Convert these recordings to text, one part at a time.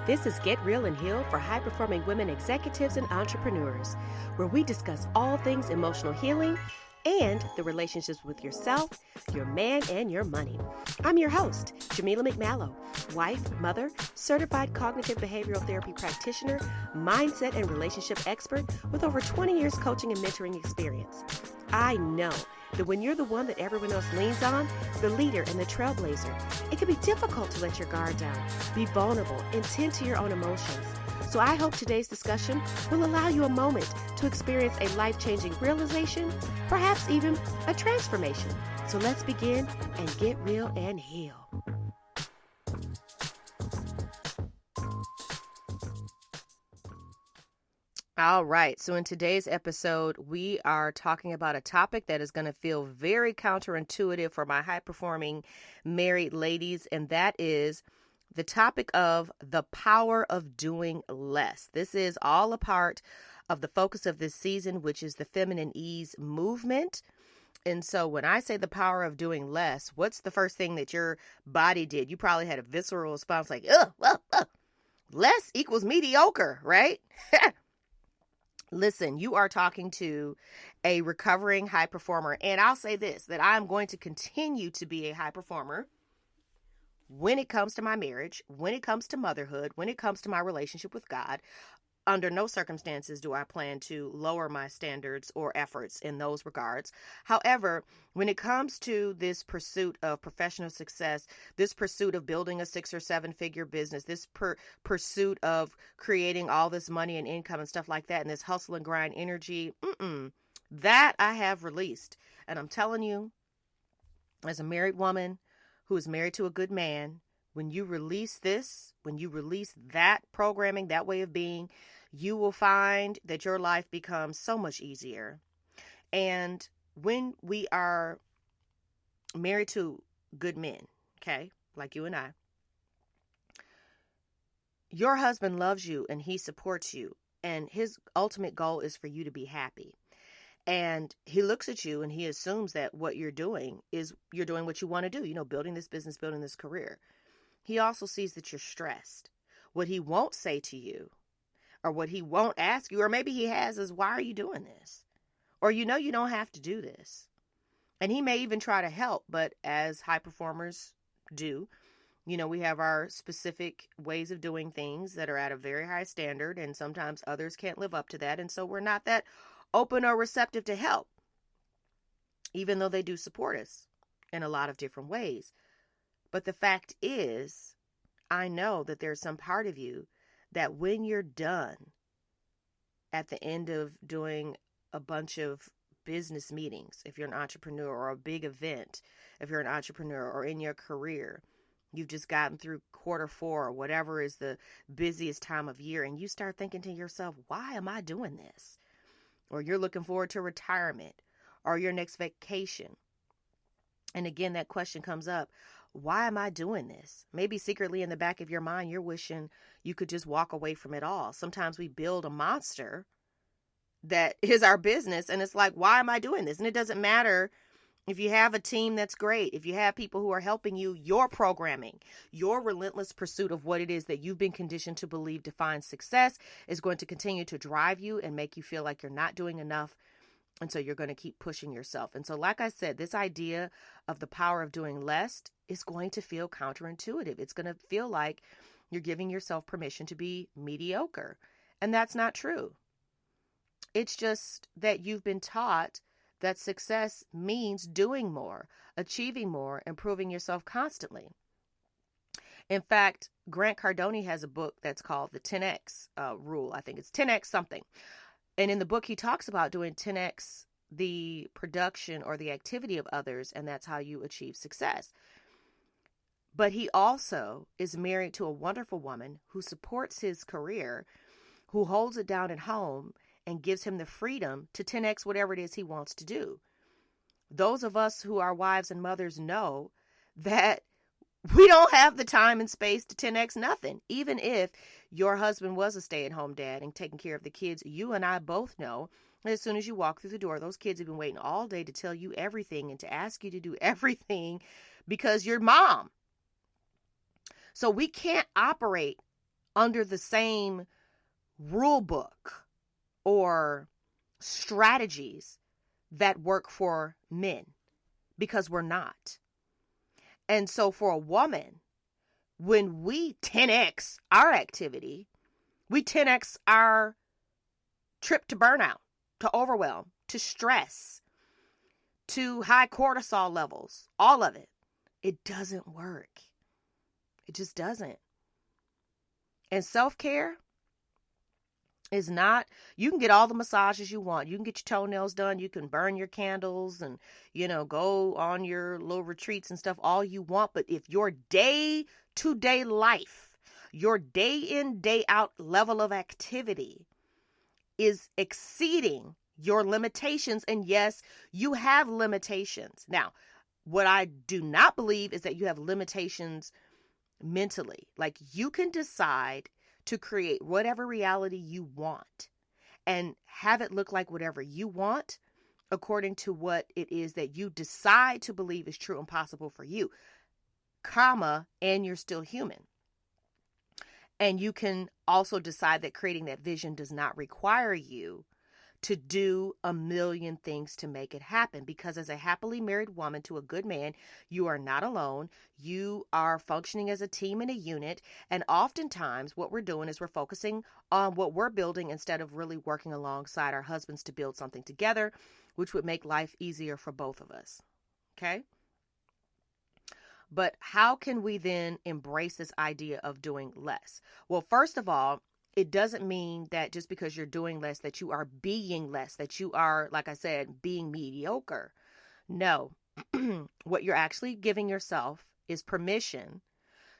This is Get Real and Heal for high-performing women executives and entrepreneurs, where we discuss all things emotional healing and the relationships with yourself, your man, and your money. I'm your host, Jamila McMallow, wife, mother, certified cognitive behavioral therapy practitioner, mindset and relationship expert with over 20 years coaching and mentoring experience. I know that when you're the one that everyone else leans on, the leader and the trailblazer, it can be difficult to let your guard down, be vulnerable, and tend to your own emotions. So I hope today's discussion will allow you a moment to experience a life-changing realization, perhaps even a transformation. So let's begin and get real and heal. All right. So in today's episode, we are talking about a topic that is going to feel very counterintuitive for my high-performing married ladies, and that is the topic of the power of doing less. This is all a part of the focus of this season, which is the Feminine Ease movement. And so when I say the power of doing less, what's the first thing that your body did? You probably had a visceral response like, less equals mediocre, right? Listen, you are talking to a recovering high performer. And I'll say this, that I'm going to continue to be a high performer when it comes to my marriage, when it comes to motherhood, when it comes to my relationship with God. Under no circumstances do I plan to lower my standards or efforts in those regards. However, when it comes to this pursuit of professional success, this pursuit of building a 6 or 7 figure business, this pursuit of creating all this money and income and stuff like that, and this hustle and grind energy, that I have released. And I'm telling you, as a married woman who is married to a good man, when you release this, when you release that programming, that way of being, you will find that your life becomes so much easier. And when we are married to good men, okay, like you and I, your husband loves you and he supports you. And his ultimate goal is for you to be happy. And he looks at you and he assumes that what you're doing is you're doing what you want to do, building this business, building this career. He also sees that you're stressed. What he won't say to you, or what he won't ask you, or maybe he has, is, why are you doing this? Or you don't have to do this. And he may even try to help, but as high performers do, we have our specific ways of doing things that are at a very high standard, and sometimes others can't live up to that. And so we're not that open or receptive to help, even though they do support us in a lot of different ways. But the fact is, I know that there's some part of you that when you're done at the end of doing a bunch of business meetings, if you're an entrepreneur, or a big event, if you're an entrepreneur, or in your career, you've just gotten through quarter 4 or whatever is the busiest time of year, and you start thinking to yourself, why am I doing this? Or you're looking forward to retirement or your next vacation. And again, that question comes up. Why am I doing this? Maybe secretly in the back of your mind, you're wishing you could just walk away from it all. Sometimes we build a monster that is our business. And it's like, why am I doing this? And it doesn't matter if you have a team that's great. If you have people who are helping you, your programming, your relentless pursuit of what it is that you've been conditioned to believe defines success is going to continue to drive you and make you feel like you're not doing enough. And so you're going to keep pushing yourself. And so, like I said, this idea of the power of doing less is going to feel counterintuitive. It's going to feel like you're giving yourself permission to be mediocre. And that's not true. It's just that you've been taught that success means doing more, achieving more, improving yourself constantly. In fact, Grant Cardone has a book that's called the 10X rule. I think it's 10X something. And in the book, he talks about doing 10X the production or the activity of others, and that's how you achieve success. But he also is married to a wonderful woman who supports his career, who holds it down at home and gives him the freedom to 10X whatever it is he wants to do. Those of us who are wives and mothers know that we don't have the time and space to 10X nothing. Even if your husband was a stay-at-home dad and taking care of the kids, you and I both know that as soon as you walk through the door, those kids have been waiting all day to tell you everything and to ask you to do everything because you're mom. So we can't operate under the same rule book or strategies that work for men, because we're not. And so for a woman, when we 10x our activity, we 10x our trip to burnout, to overwhelm, to stress, to high cortisol levels, all of it. It doesn't work. It just doesn't. And self-care is not, you can get all the massages you want. You can get your toenails done. You can burn your candles and, go on your little retreats and stuff all you want. But if your day-to-day life, your day in, day out level of activity is exceeding your limitations, and yes, you have limitations. Now, what I do not believe is that you have limitations mentally. Like, you can decide to create whatever reality you want and have it look like whatever you want according to what it is that you decide to believe is true and possible for you, and you're still human. And you can also decide that creating that vision does not require you to do a million things to make it happen. Because as a happily married woman to a good man, you are not alone. You are functioning as a team and a unit. And oftentimes what we're doing is we're focusing on what we're building instead of really working alongside our husbands to build something together, which would make life easier for both of us. Okay? But how can we then embrace this idea of doing less? Well, first of all, it doesn't mean that just because you're doing less, that you are being less, that you are, like I said, being mediocre. No, what you're actually giving yourself is permission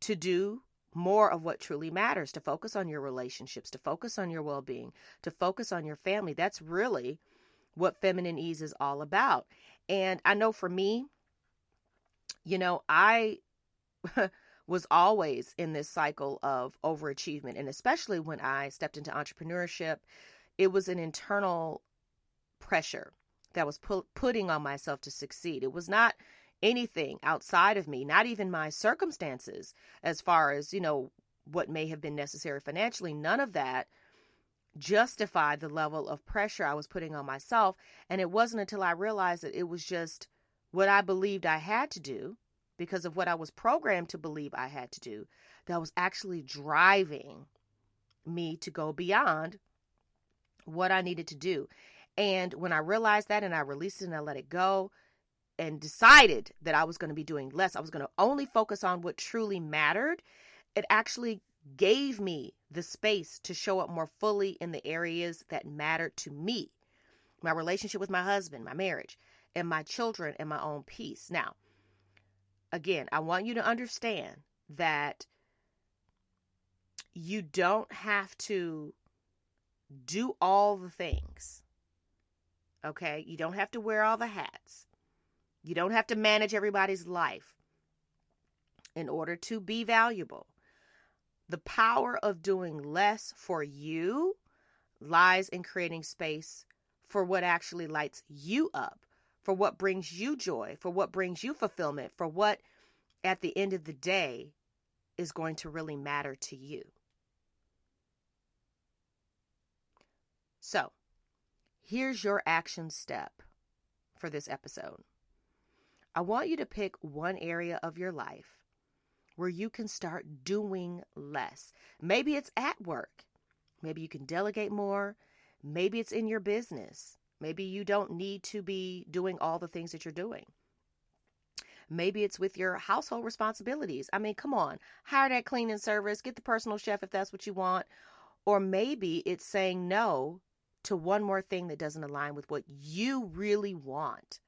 to do more of what truly matters, to focus on your relationships, to focus on your well-being, to focus on your family. That's really what Feminine Ease is all about. And I know for me, I was always in this cycle of overachievement. And especially when I stepped into entrepreneurship, it was an internal pressure that was putting on myself to succeed. It was not anything outside of me, not even my circumstances, as far as, what may have been necessary financially. None of that justified the level of pressure I was putting on myself. And it wasn't until I realized that it was just what I believed I had to do, because of what I was programmed to believe I had to do, that was actually driving me to go beyond what I needed to do. And when I realized that and I released it and I let it go and decided that I was going to be doing less, I was going to only focus on what truly mattered, it actually gave me the space to show up more fully in the areas that mattered to me. My relationship with my husband, my marriage, and my children, and my own peace. Now, again, I want you to understand that you don't have to do all the things, okay? You don't have to wear all the hats. You don't have to manage everybody's life in order to be valuable. The power of doing less for you lies in creating space for what actually lights you up, for what brings you joy, for what brings you fulfillment, for what at the end of the day is going to really matter to you. So, here's your action step for this episode. I want you to pick one area of your life where you can start doing less. Maybe it's at work. Maybe you can delegate more. Maybe it's in your business. Maybe you don't need to be doing all the things that you're doing. Maybe it's with your household responsibilities. I mean, come on, hire that cleaning service, get the personal chef if that's what you want. Or maybe it's saying no to one more thing that doesn't align with what you really want.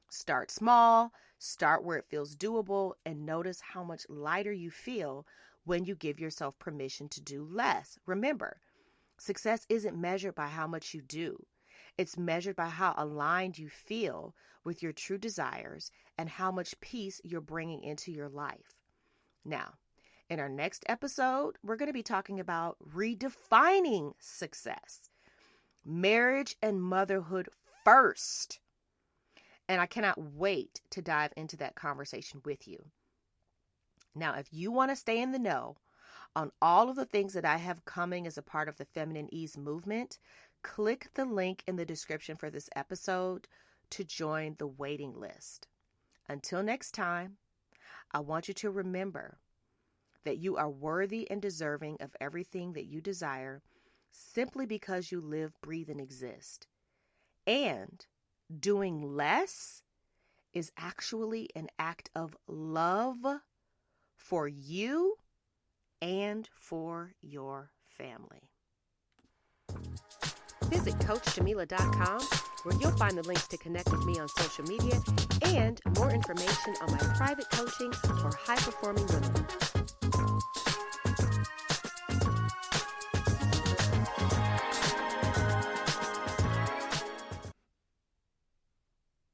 Start small, start where it feels doable, and notice how much lighter you feel when you give yourself permission to do less. Remember, success isn't measured by how much you do. It's measured by how aligned you feel with your true desires and how much peace you're bringing into your life. Now, in our next episode, we're going to be talking about redefining success, marriage and motherhood first. And I cannot wait to dive into that conversation with you. Now, if you want to stay in the know on all of the things that I have coming as a part of the Feminine Ease movement, click the link in the description for this episode to join the waiting list. Until next time, I want you to remember that you are worthy and deserving of everything that you desire simply because you live, breathe, and exist. And doing less is actually an act of love for you and for your family. Visit CoachJamila.com, where you'll find the links to connect with me on social media and more information on my private coaching for high-performing women.